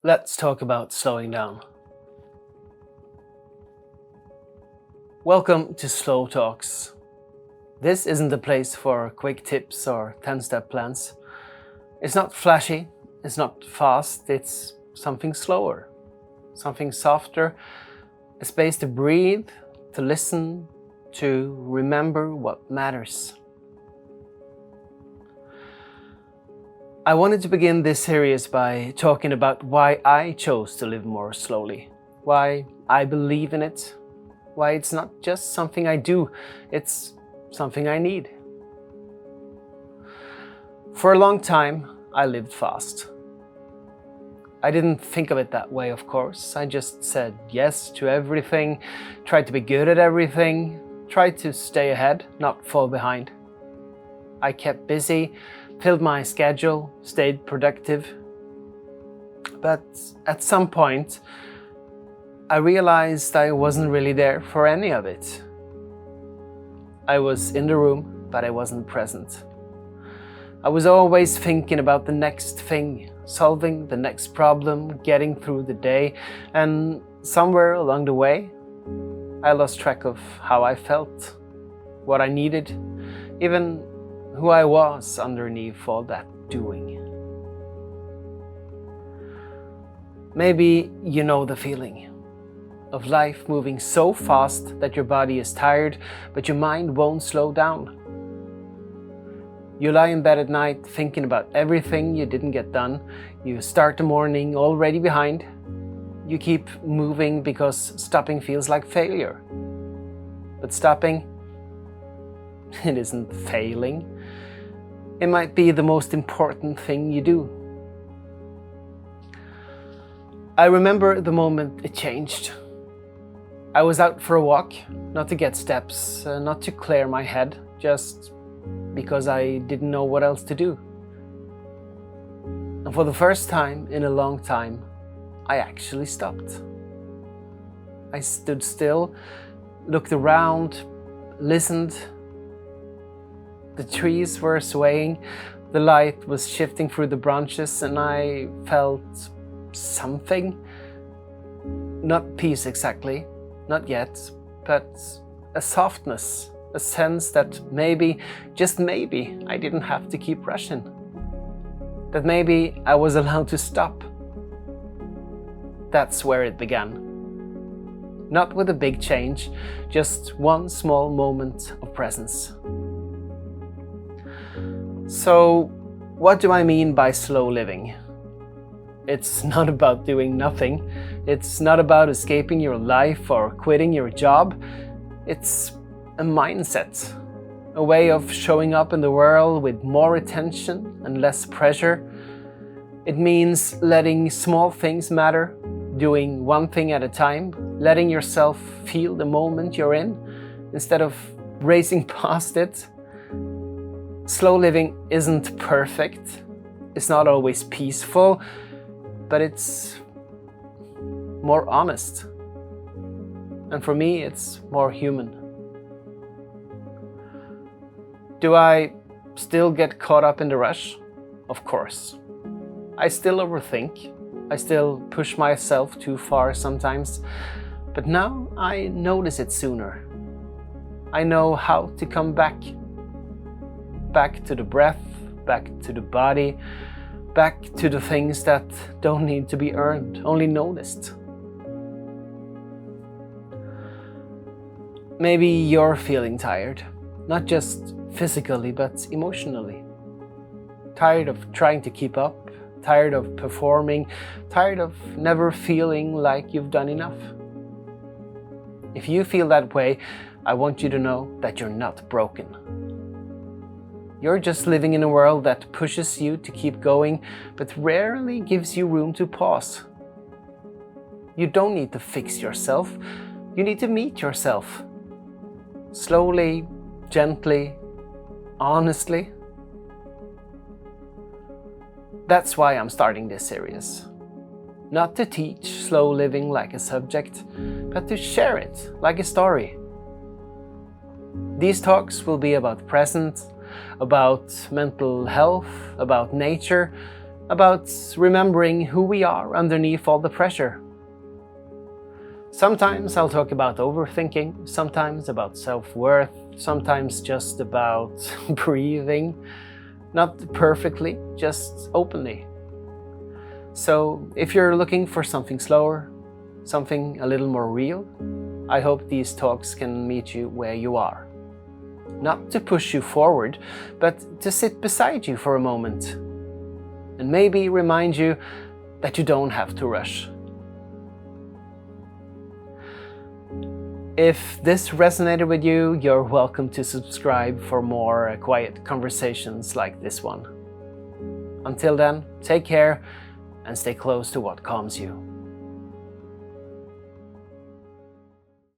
Let's talk about slowing down. Welcome to Slow Talks. This isn't the place for quick tips or 10-step plans. It's not flashy, it's not fast, it's something slower, something softer, a space to breathe, to listen, to remember what matters. I wanted to begin this series by talking about why I chose to live more slowly, why I believe in it, why it's not just something I do, it's something I need. For a long time, I lived fast. I didn't think of it that way, of course. I just said yes to everything, tried to be good at everything, tried to stay ahead, not fall behind. I kept busy, filled my schedule, stayed productive. But at some point, I realized I wasn't really there for any of it. I was in the room, but I wasn't present. I was always thinking about the next thing, solving the next problem, getting through the day, and somewhere along the way, I lost track of how I felt, what I needed, even who I was underneath all that doing. Maybe you know the feeling of life moving so fast that your body is tired, but your mind won't slow down. You lie in bed at night thinking about everything you didn't get done. You start the morning already behind. You keep moving because stopping feels like failure. But stopping, it isn't failing. It might be the most important thing you do. I remember the moment it changed. I was out for a walk, not to get steps, not to clear my head, just because I didn't know what else to do. And for the first time in a long time, I actually stopped. I stood still, looked around, listened. The trees were swaying, the light was shifting through the branches, and I felt something. Not peace exactly, not yet, but a softness, a sense that maybe, just maybe, I didn't have to keep rushing. That maybe I was allowed to stop. That's where it began. Not with a big change, just one small moment of presence. So, what do I mean by slow living? It's not about doing nothing. It's not about escaping your life or quitting your job. It's a mindset, a way of showing up in the world with more attention and less pressure. It means letting small things matter, doing one thing at a time, letting yourself feel the moment you're in instead of racing past it. Slow living isn't perfect. It's not always peaceful, but it's more honest. And for me, it's more human. Do I still get caught up in the rush? Of course. I still overthink. I still push myself too far sometimes. But now I notice it sooner. I know how to come back. Back to the breath, back to the body, back to the things that don't need to be earned, only noticed. Maybe you're feeling tired, not just physically but emotionally. Tired of trying to keep up, tired of performing, tired of never feeling like you've done enough. If you feel that way, I want you to know that you're not broken. You're just living in a world that pushes you to keep going, but rarely gives you room to pause. You don't need to fix yourself, you need to meet yourself. Slowly, gently, honestly. That's why I'm starting this series. Not to teach slow living like a subject, but to share it like a story. These talks will be about present, about mental health, about nature, about remembering who we are underneath all the pressure. Sometimes I'll talk about overthinking, sometimes about self-worth, sometimes just about breathing. Not perfectly, just openly. So if you're looking for something slower, something a little more real, I hope these talks can meet you where you are. Not to push you forward, but to sit beside you for a moment. And maybe remind you that you don't have to rush. If this resonated with you, you're welcome to subscribe for more quiet conversations like this one. Until then, take care and stay close to what calms you.